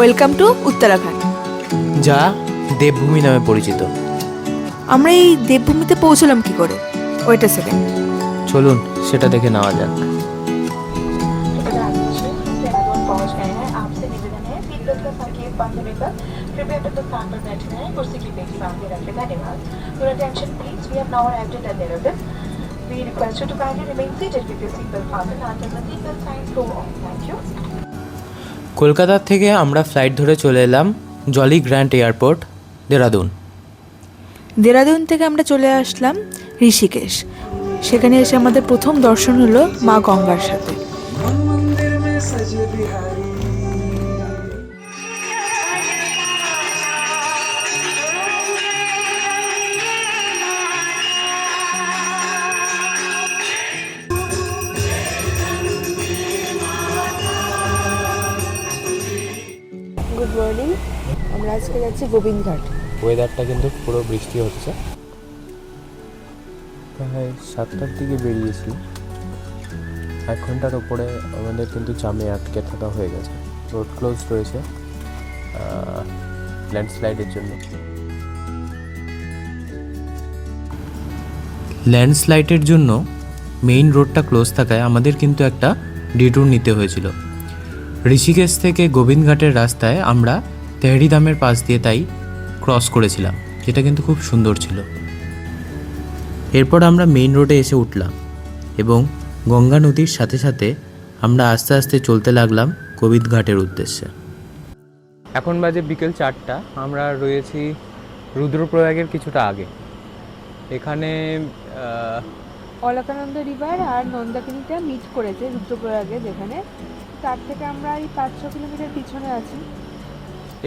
Welcome to Uttarakhand, যা দেবভূমি নামে পরিচিত। আমরা এই দেবভূমিতে পৌঁছলাম কি করে? Wait a second. চলুন সেটা দেখে নেওয়া যাক। पहुंच गए हैं। आपसे निवेदन है सीट बेल्ट का संकेत बंद रहेगा। कृपया अपने स्थान पर बैठे रहें, कुर्सी की बेल्ट सामने रखें। धन्यवाद। Your attention please, we have now arrived at Dehradun. We request you to kindly remain seated with your seat belt fastened until the seat belt sign go off. Thank you. Kolkata থেকে আমরা flight ধরে চলে এলাম Jolly grand airport, Dehradun. Dehradun থেকে আমরা চলে আসলাম ঋষিকেশ। সেখানে এসে আমাদের প্রথম দর্শন হলো মা গঙ্গার সাথে। গুড মর্নিং, আমরা আজকে যাচ্ছি গোবিন্দঘাট। ওয়েদারটা কিন্তু পুরো বৃষ্টি হচ্ছে। প্রায় 7টার দিকে বেরিয়েছি, 1 ঘন্টার ওপরে আমাদের কিন্তু জামে আটকে থাকা হয়ে গেছে। রোড ক্লোজ রয়েছে ল্যান্ডস্লাইডের জন্য। ল্যান্ডস্লাইডের জন্য মেইন রোডটা ক্লোজ থাকায় আমাদের কিন্তু একটা ডিটুর নিতে হয়েছিল। ঋষিকেশ থেকে গোবিন্দঘাটের রাস্তায় আমরা তেহরিদামের পাশ দিয়ে তাই ক্রস করেছিলাম, যেটা কিন্তু খুব সুন্দর ছিল। এরপর আমরা মেইন রোডে এসে উঠলাম এবং গঙ্গা নদীর সাথে সাথে আমরা আস্তে আস্তে চলতে লাগলাম গোবিন্দঘাটের উদ্দেশ্যে। এখন বাজে বিকেল 4টা। আমরা রয়েছি রুদ্রপ্রয়াগের কিছুটা আগে। এখানে অলকানন্দা রিভার আর নন্দাকিনীটা মিট করেছে রুদ্রপ্রয়াগে, যেখানে তার থেকে আমরা এই 500 কিলোমিটার পিছনে আছি।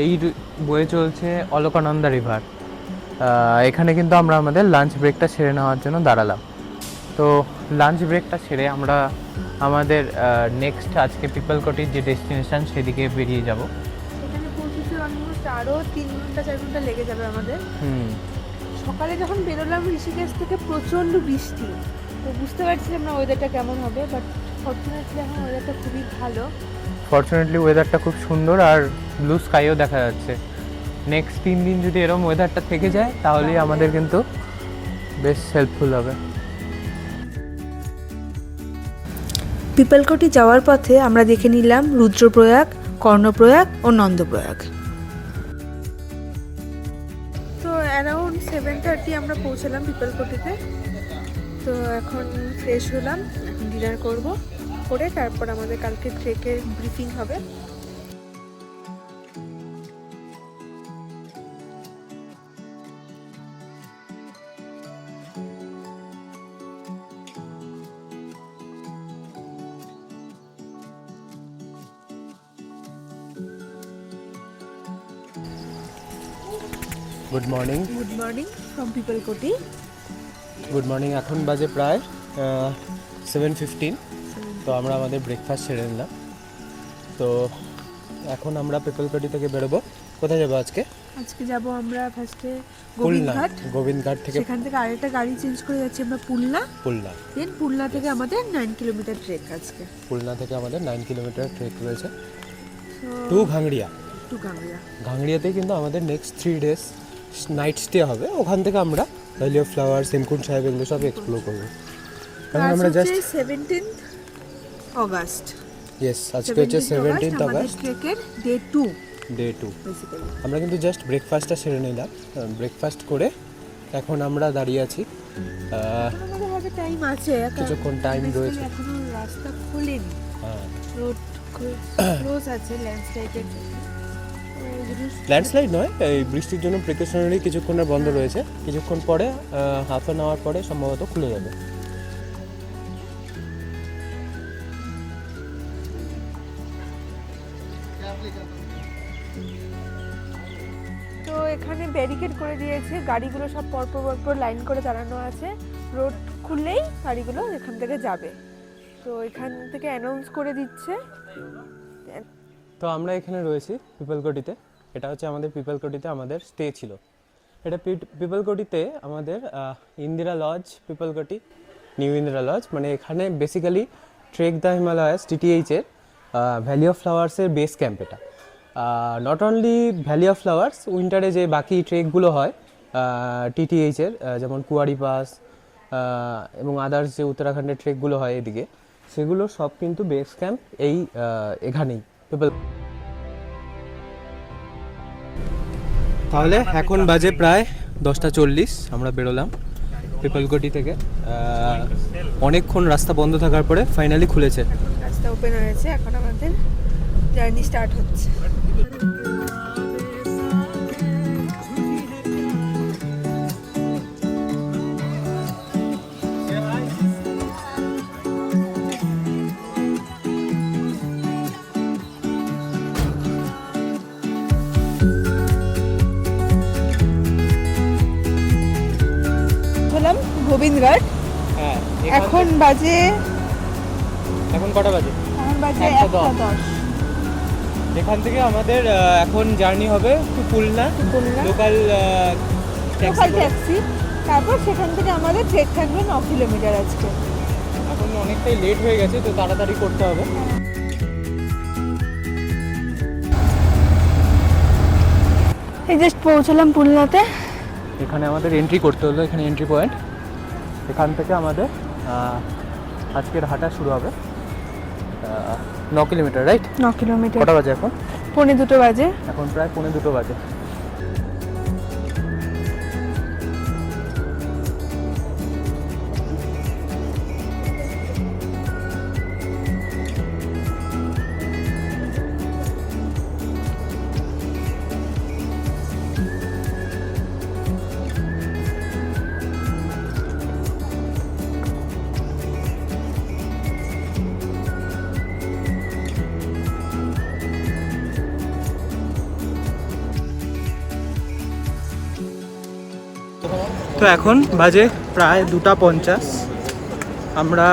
এই বয়ে চলছে অলকানন্দা রিভার। এখানে কিন্তু আমরা আমাদের লাঞ্চ ব্রেকটা সেরে নেওয়ার জন্য দাঁড়ালাম। তো লাঞ্চ ব্রেকটা সেরে আমরা আমাদের নেক্সট আজকে পিপলকোটির যে ডেস্টিনেশন সেদিকে বেরিয়ে যাব। এখানে পৌঁছতে অলমোস্ট আরও 3-4 ঘন্টা লেগে যাবে আমাদের। সকালে যখন বেরোলাম ঋষিকেশ থেকে প্রচণ্ড বৃষ্টি, তো বুঝতে পারছিলাম না ওয়েদারটা কেমন হবে, বাট ফর্চুনেটলি এখন ওয়েদারটা খুবই ভালো। ফর্চুনেটলি ওয়েদারটা খুব সুন্দর আর ব্লু স্কাইও দেখা যাচ্ছে। নেক্সট 3 দিন যদি এরকম ওয়েদারটা থেকে যায় তাহলেই আমাদের কিন্তু বেশ হেল্পফুল হবে। পিপলকোটি যাওয়ার পথে আমরা দেখে নিলাম রুদ্রপ্রয়াগ, কর্ণপ্রয়াগ ও নন্দপ্রয়াগ। তো অ্যারাউন্ড 7:30 আমরা পৌঁছলাম পিপলকোটিতে। তো এখন ফ্রেশ হলাম, এখন ডিনার করব, করে তারপর আমাদের কালকে ট্রেকের ব্রিফিং হবে। Good morning. Good morning from Pipalkoti. Good morning. এখন বাজে প্রায় 7:15। তো আমরা আমাদের ব্রেকফাস্ট সেরে নিলাম। তো এখন আমরা পিপলকোটি থেকে বেরোবো। কোথায় যাবো আজকে? আজকে যাব আমরা ফার্স্টে পুলনা। গোবিন্দঘাট। গোবিন্দঘাট থেকে সেখান থেকে আরেকটা গাড়ি চেঞ্জ করে যাচ্ছি আমরা পুলনা। দেন পুলনা থেকে আমাদের 9 কিলোমিটার ট্রেক আজকে। পুলনা থেকে আমাদের 9 কিলোমিটার ট্রেক রয়েছে টু ঘাংড়িয়া। ঘাংড়িয়াতেই কিন্তু আমাদের নেক্সট 3 ডেজ নাইট স্টে হবে। ওখান থেকে আমরা ভ্যালি অফ ফ্লাওয়ার, হেমকুন্ড সাহেব এগুলো সব এক্সপ্লোর করবো। কারণ আমরা জাস্ট 17th অগাস্ট। ইয়েস, আজকে হচ্ছে 17th অগাস্ট, ট্রেকের ডে 2 বেসিক্যালি। আমরা কিন্তু জাস্ট ব্রেকফাস্টটা সেরে নিলাম। ব্রেকফাস্ট করে এখন আমরা দাঁড়িয়ে আছি। আমাদের হাতে টাইম আছে, কিছুক্ষণ টাইম রয়েছে। এখনো রাস্তা খোলেনি, রোড ক্লোজ আছে ল্যান্ডস্লাইড নয়, এই বৃষ্টির জন্য প্রিকশনারি কিছুক্ষণের বন্ধ রয়েছে। কিছুক্ষণ পরে হাফ অ্যান আওয়ার পরে সম্ভবত খুলে যাবে। তো এখানে ব্যারিকেড করে দিয়েছে, গাড়িগুলো সব পরপর লাইন করে দাঁড়ানো আছে। রোড খুললেই গাড়িগুলো এখান থেকে যাবে, তো এখান থেকে অ্যানাউন্স করে দিচ্ছে। তো আমরা এখানে রয়েছি পিপলকোটিতে। এটা হচ্ছে আমাদের পিপলকোটিতে আমাদের স্টে ছিল। এটা পিপলকোটিতে আমাদের Indira lodge, Pipalkoti new Indira lodge. মানে এখানে basically Trek the Himalayas TTH এর ভ্যালি অফ ফ্লাওয়ার্সের বেস ক্যাম্প এটা। Not only Valley of Flowers, উইন্টারে যে বাকি ট্রেকগুলো হয় টিটিএইচের, যেমন কুয়ারি পাস এবং আদার্স যে উত্তরাখণ্ডের ট্রেকগুলো হয় এদিকে, সেগুলো সব কিন্তু বেস ক্যাম্প এই এখানেই পিপল। তাহলে এখন বাজে প্রায় 10:40, আমরা বেরোলাম পিপলগটি থেকে। অনেকক্ষণ রাস্তা বন্ধ থাকার পরে ফাইনালি খুলেছে, রাস্তা ওপেন হয়েছে, এখন আমাদের জার্নি স্টার্ট হচ্ছে। হলাম গোবিন্দঘাট। হ্যাঁ, এখন বাজে কটা বাজে? এখন বাজে 1:10। এখান থেকে আমাদের এখন জার্নি হবে টু পুলনা, লোকাল ট্যাক্সি, তারপর সেখান থেকে আমাদের ট্রেক থাকবে 9 কিলোমিটার আজকে। এখন অনেকটাই লেট হয়ে গেছে, তো তাড়াতাড়ি করতে হবে। এই জাস্ট পৌঁছলাম পুলনাতে। এখানে আমাদের এন্ট্রি করতে হলো, এখানে এন্ট্রি পয়েন্ট। এখান থেকে আমাদের আজকের হাঁটা শুরু হবে 9 কিলোমিটার, রাইট? 9 কিলোমিটার। কটা বাজে এখন? 2:45 বাজে। এখন প্রায় 2:45 বাজে। তো এখন বাজে প্রায় 2:50, আমরা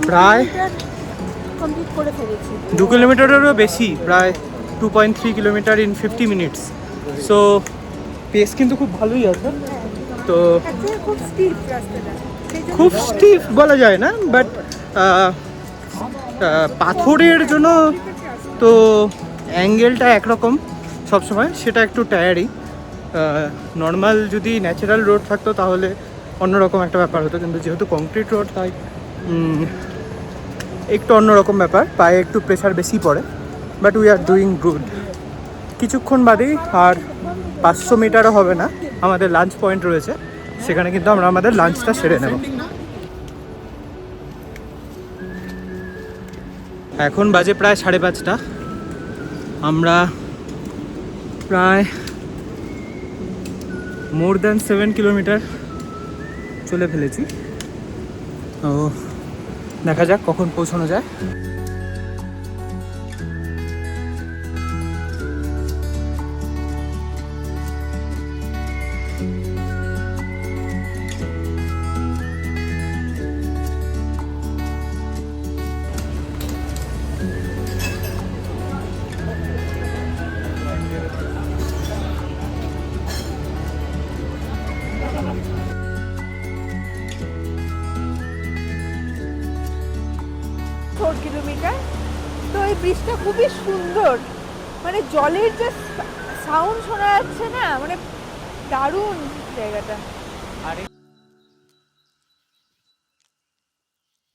প্রায় কমপ্লিট করে ফেলেছি। 2 কিলোমিটারেরও বেশি, প্রায় 2.3 kilometre in 50 minutes. So pace কিন্তু খুব ভালোই আছে। তো খুব স্টিপ রাস্তাটা, খুব স্টিফ বলা যায় না, বাট পাথরের জন্য তো অ্যাঙ্গেলটা একরকম সবসময়, সেটা একটু টায়ারিং। নর্মাল যদি ন্যাচারাল রোড থাকতো তাহলে অন্যরকম একটা ব্যাপার হতো, কিন্তু যেহেতু কংক্রিট রোড তাই একটু অন্যরকম ব্যাপার, পায়ে একটু প্রেশার বেশি পড়ে। But we are doing good. কিছুক্ষণ বাদেই, আর 500 মিটারও হবে না, আমাদের লাঞ্চ পয়েন্ট রয়েছে, সেখানে কিন্তু আমরা আমাদের লাঞ্চটা সেরে নেব। এখন বাজে প্রায় 5:30, আমরা প্রায় মোর দ্যান 7 কিলোমিটার চলে ফেলেছি। তো দেখা যাক কখন পৌঁছানো যায়। কিলোমিটার। তো এই ব্রিজটা খুবই সুন্দর, মানে জলের যে সাউন্ড শোনা যাচ্ছে না, মানে দারুণ জায়গাটা।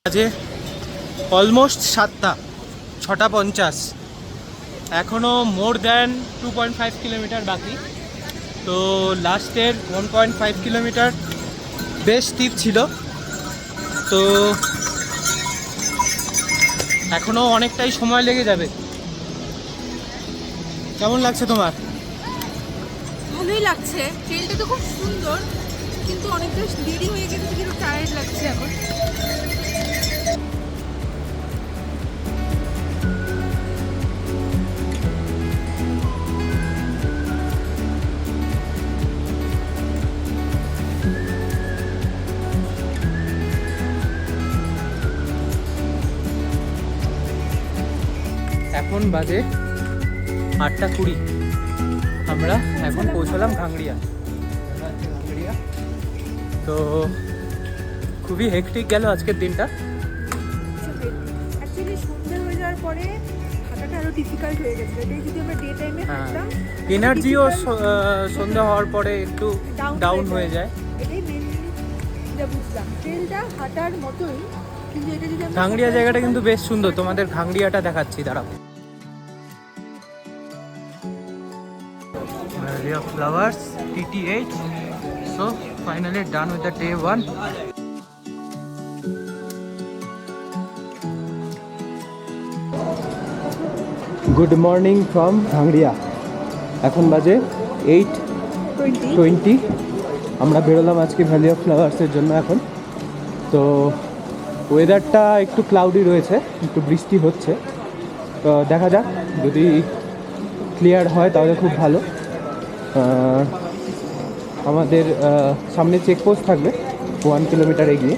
বাজে অলমোস্ট 7টা, 6:50। এখনও মোর দ্যান 2.5 কিলোমিটার বাকি। তো লাস্টের 1.5 কিলোমিটার বেশ স্টিপ ছিল, তো এখনও অনেকটাই সময় লেগে যাবে। কেমন লাগছে তোমার? ভালোই লাগছে, ট্রেনটা তো খুব সুন্দর, কিন্তু অনেকটা দেরি হয়ে গেছে, কিন্তু টায়ার্ড লাগছে এখন। এখন বাজে 8:20, আমরা এখন পৌঁছলাম ঘাংড়িয়া। তো খুবই হেক্টিক গেল আজকের দিনটা। অ্যাকচুয়ালি সন্ধ্যে হয়ে যাওয়ার পরে হাঁটাটা আরও ডিফিকাল্ট হয়ে গেছে। এটাই যদি আমরা ডে টাইমে হাঁটতাম এনার্জিও সন্ধ্যা হওয়ার পরে একটু ডাউন হয়ে যায়। এটাই মেনলি যা বুঝলাম, ট্রেলটা হাঁটার মতোই, কিন্তু এটা যদি আমরা ঘাংড়িয়া জায়গাটা কিন্তু বেশ সুন্দর, তোমাদের ঘাংড়িয়াটা দেখাচ্ছি দাঁড়াও। Valley of Flowers, TTH. So finally done with the day 1. Good morning from ঘাংড়িয়া। এখন বাজে 8:20। আমরা বেরোলাম আজকে ভ্যালি অফ ফ্লাওয়ার্সের জন্য। এখন তো ওয়েদারটা একটু ক্লাউডি রয়েছে, একটু বৃষ্টি হচ্ছে, তো দেখা যাক, যদি ক্লিয়ার হয় তাহলে খুব ভালো। আমাদের সামনে চেকপোস্ট থাকবে 1 কিলোমিটার এগিয়ে,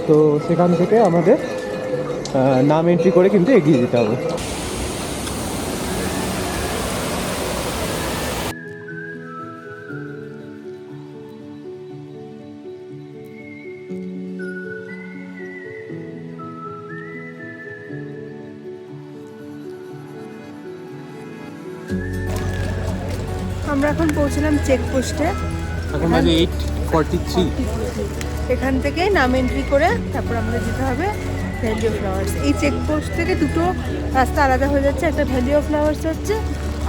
তো সেখান থেকে আমাদের নাম এন্ট্রি করে কিন্তু এগিয়ে যেতে হবে। আমরা এখন পৌঁছলাম চেকপোস্টে। এখন বাজে 8:43। এখান থেকে নাম এন্ট্রি করে তারপর আমাদের যেতে হবে ভ্যালি অফ ফ্লাওয়ার্স। এই চেকপোস্ট থেকে দুটো রাস্তা আলাদা হয়ে যাচ্ছে, একটা ভ্যালি অফ ফ্লাওয়ার্স হচ্ছে,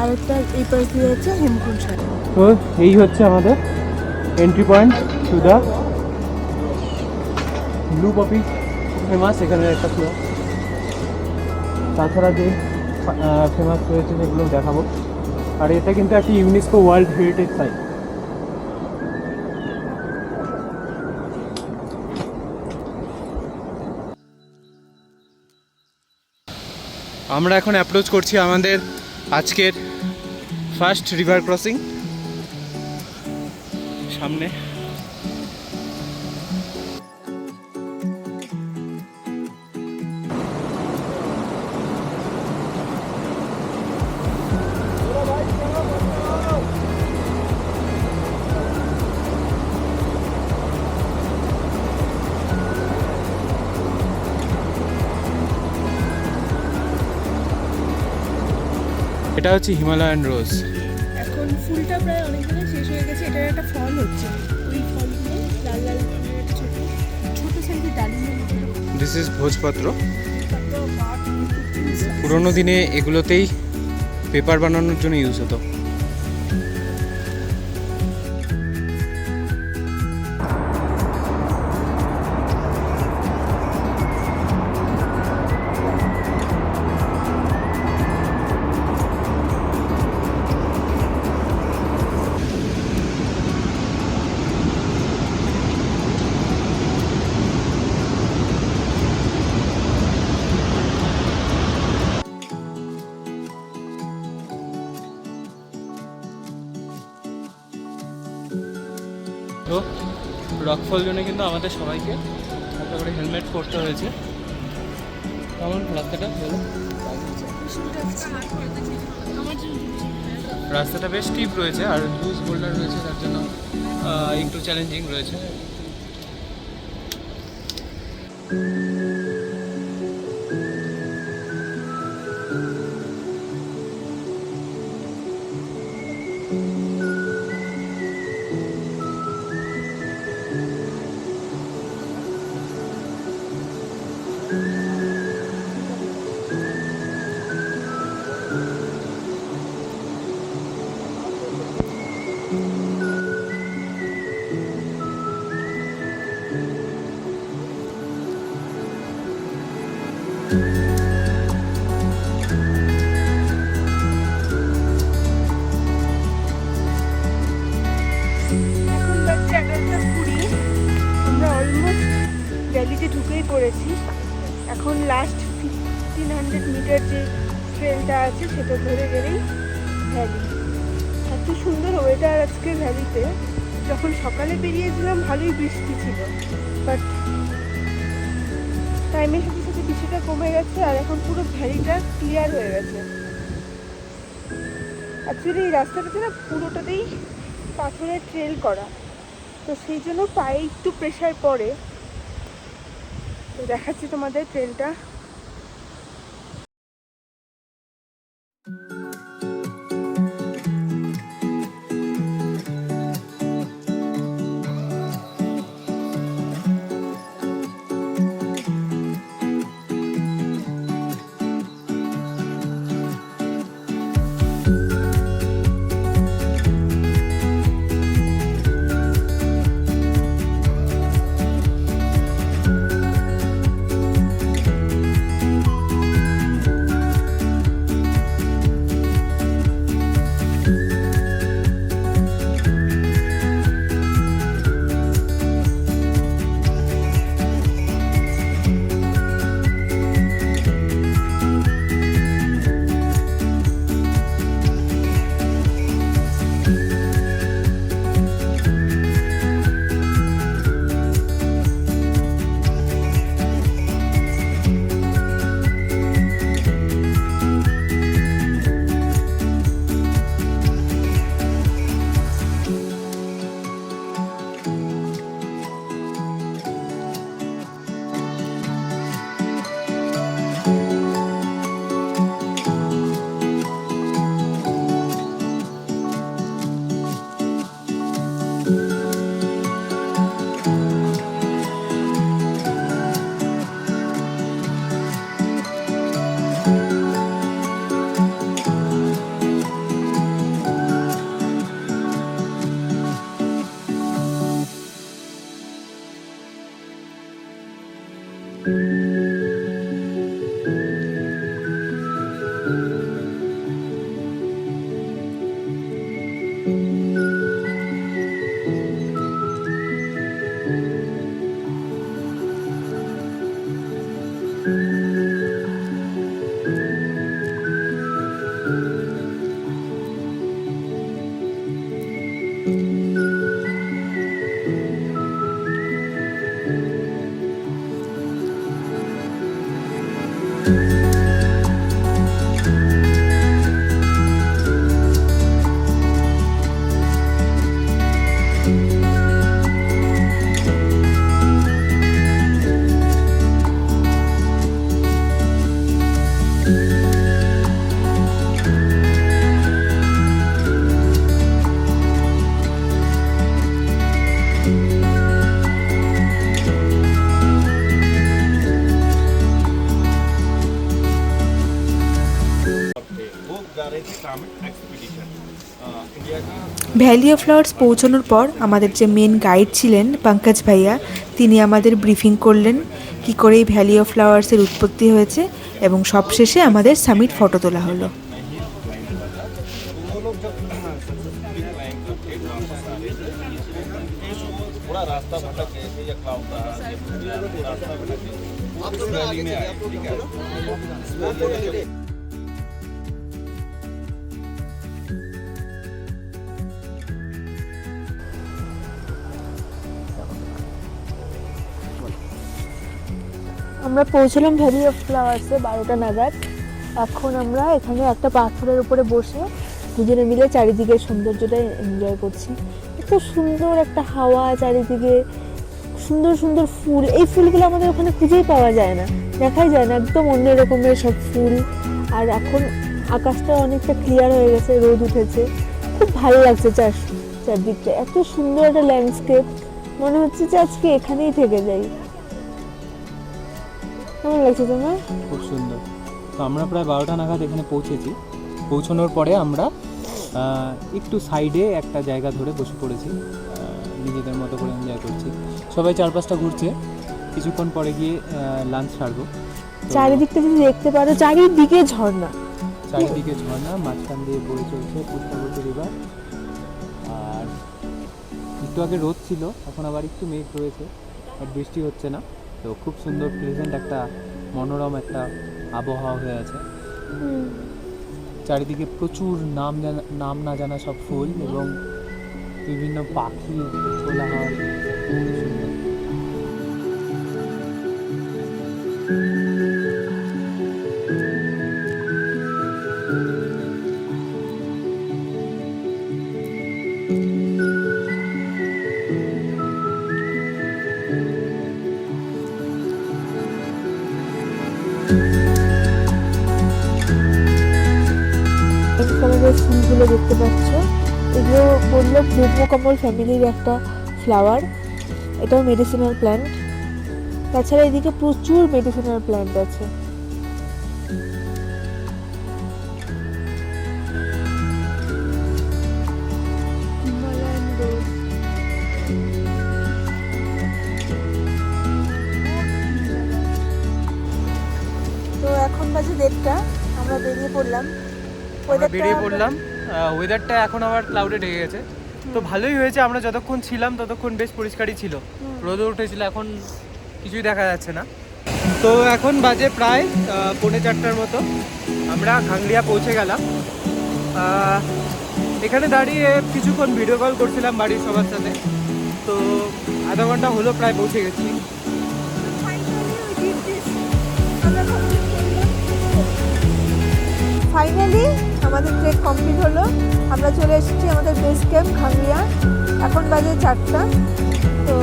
আর একটা এই পাশ দিয়ে হচ্ছে হেমকুণ্ড সাগর। তো এই হচ্ছে আমাদের entry point to the blue poppy famous, এখানে একটা ফ্লোর। তাছাড়া যে ফেমাস রয়েছে সেগুলো দেখাবো। আর এটা কিন্তু একটা ইউনেস্কো ওয়ার্ল্ড হেরিটেজ সাইট। আমরা এখন অ্যাপ্রোচ করছি আমাদের আজকের ফার্স্ট রিভার ক্রসিং। সামনে এটা হচ্ছে হিমালয়ান রোজ। এখন ফুলটা প্রায় অনেকদিনে শেষ হয়ে গেছে। এটার একটা ফল হচ্ছে, ওই ফলগুলো লাল লাল রঙের একটা ছোট ছোট সাইজের ডালিমের মতো। This is bhojpatra. পুরোনো দিনে এগুলোতেই পেপার বানানোর জন্য ইউজ হতো। তো রকফল জন্য কিন্তু আমাদের সবাইকে একটা করে হেলমেট পরতে হয়েছে। কেমন রাস্তাটা বলো? রাস্তাটা বেশ স্টিপ রয়েছে আর লুজ বোল্ডার রয়েছে, তার জন্য একটু চ্যালেঞ্জিং রয়েছে। ভ্যালিতে ঢুকেই পড়েছি। এখন লাস্ট 1500 মিটার যে ট্রেলটা আছে সেটা ধরে গেলেই ভ্যালি। এত সুন্দর ওয়েদার আজকে ভ্যালিতে। যখন সকালে বেরিয়েছিলাম ভালোই বৃষ্টি ছিল, বাট টাইমের সাথে সাথে বৃষ্টিটা কমে গেছে আর এখন পুরো ভ্যালিটা ক্লিয়ার হয়ে গেছে। অ্যাকচুয়ালি এই রাস্তাটাতে না পুরোটাতেই পাথরের ট্রেল করা, তো সেই জন্য পায়ে একটু প্রেশার পড়ে। তো দেখাচ্ছি তোমাদের ট্রেলটা। ভ্যালি অফ ফ্লাওয়ার্স পৌঁছানোর পর আমাদের যে মেন গাইড ছিলেন পঙ্কজ ভাইয়া, তিনি আমাদের ব্রিফিং করলেন কি করে এই ভ্যালি অফ ফ্লাওয়ার্সের উৎপত্তি হয়েছে এবং সবশেষে আমাদের সামিট ফটো তোলা হলো। रास्ता भटक गए थे या क्लाउड था रास्ता भटक गए वैली में आए ठीक है আমরা পৌঁছলাম ভ্যালি অফ ফ্লাওয়ার্সে 12টা নাগাদ। এখন আমরা এখানে একটা পাথরের উপরে বসে দুজনে মিলে চারিদিকের সৌন্দর্যটা এনজয় করছি। এত সুন্দর একটা হাওয়া, চারিদিকে সুন্দর সুন্দর ফুল। এই ফুলগুলো আমাদের ওখানে খুঁজেই পাওয়া যায় না, দেখাই যায় না, একদম অন্য রকমের সব ফুল। আর এখন আকাশটা অনেকটা ক্লিয়ার হয়ে গেছে, রোদ উঠেছে, খুব ভালো লাগছে চারদিকটা। এত সুন্দর একটা ল্যান্ডস্কেপ, মনে হচ্ছে যে আজকে এখানেই থেকে যাই। কেমন লাগছে তোমার? খুব সুন্দর। তো আমরা প্রায় 12টা নাগাদ এখানে পৌঁছেছি। পৌঁছানোর পরে আমরা একটু সাইডে একটা জায়গা ধরে বসে পড়েছি, নিজেদের মতো করে এনজয় করছি। সবাই চারপাশটা ঘুরছে, কিছুক্ষণ পরে গিয়ে লাঞ্চ সারবো। চারিদিকটা যদি দেখতে পারো, চারিদিকে ঝর্ণা, মাঝখান দিয়ে বয়ে চলছে পুষ্পাবতী রিভার। আর একটু আগে রোদ ছিল, এখন আবার একটু মেঘ রয়েছে, আর বৃষ্টি হচ্ছে না। তো খুব সুন্দর প্লেজেন্ট একটা মনোরম একটা আবহাওয়া হয়ে আছে। চারিদিকে প্রচুর নাম না জানা সব ফুল এবং বিভিন্ন পাখি ছোলা হয়। কালারের ফুলগুলো দেখতে পাচ্ছ, এগুলো বললো ব্রহ্মকমল ফ্যামিলির একটা ফ্লাওয়ার। এটাও মেডিসিনাল প্ল্যান্ট। তাছাড়া এদিকে প্রচুর মেডিসিনাল প্ল্যান্ট আছে। তো এখন বাজে 1:30, আমরা বেরিয়ে পড়লাম। ওয়েদারটা এখন আবার ক্লাউডেড হয়ে গেছে, তো ভালোই হয়েছে। আমরা যতক্ষণ ছিলাম ততক্ষণ বেশ পরিষ্কারই ছিল, রোদও উঠেছিল, এখন কিছুই দেখা যাচ্ছে না। তো এখন বাজে প্রায় 4:45 মতো, আমরা খাংলিয়া পৌঁছে গেলাম। এখানে দাঁড়িয়ে কিছুক্ষণ ভিডিও কল করছিলাম বাড়ির সবার সাথে। তো আধা ঘন্টা হলো প্রায় পৌঁছে গেছি। ফাইনালি আমাদের ট্রেক কমপ্লিট হলো। আমরা চলে এসেছি আমাদের বেস ক্যাম্প খাংলিয়া। এখন বাজে 4টা, তো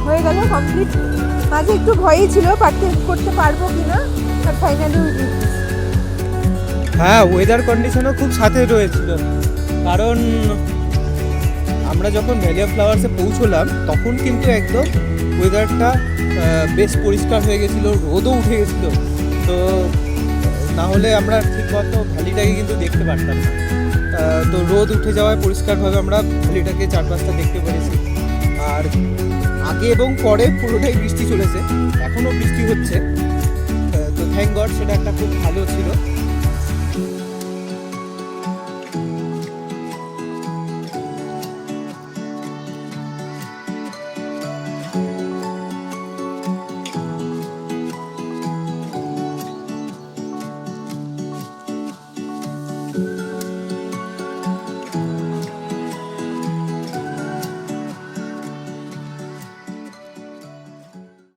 হয়ে গেল কমপ্লিট। মাঝে একটু ভয়ই ছিল করতে পারবো কিনা, বাট ফাইনালি। হ্যাঁ, ওয়েদার কন্ডিশনও খুব সাথে রয়েছিল, কারণ আমরা যখন ভ্যালি অফ ফ্লাওয়ার্সে পৌঁছলাম তখন কিন্তু একদম ওয়েদারটা বেশ পরিষ্কার হয়ে গেছিলো, রোদও উঠে গেছিলো। তো না হলে আমরা ঠিকমতো ভ্যালিটাকে কিন্তু দেখতে পারতাম না। তো রোদ উঠে যাওয়ায় পরিষ্কারভাবে আমরা ভ্যালিটাকে চারপাশটা দেখতে পেরেছি। আর আগে এবং পরে পুরোটাই বৃষ্টি চলেছে, এখনও বৃষ্টি হচ্ছে। তো থ্যাংক গড, সেটা একটা খুব ভালো ছিল।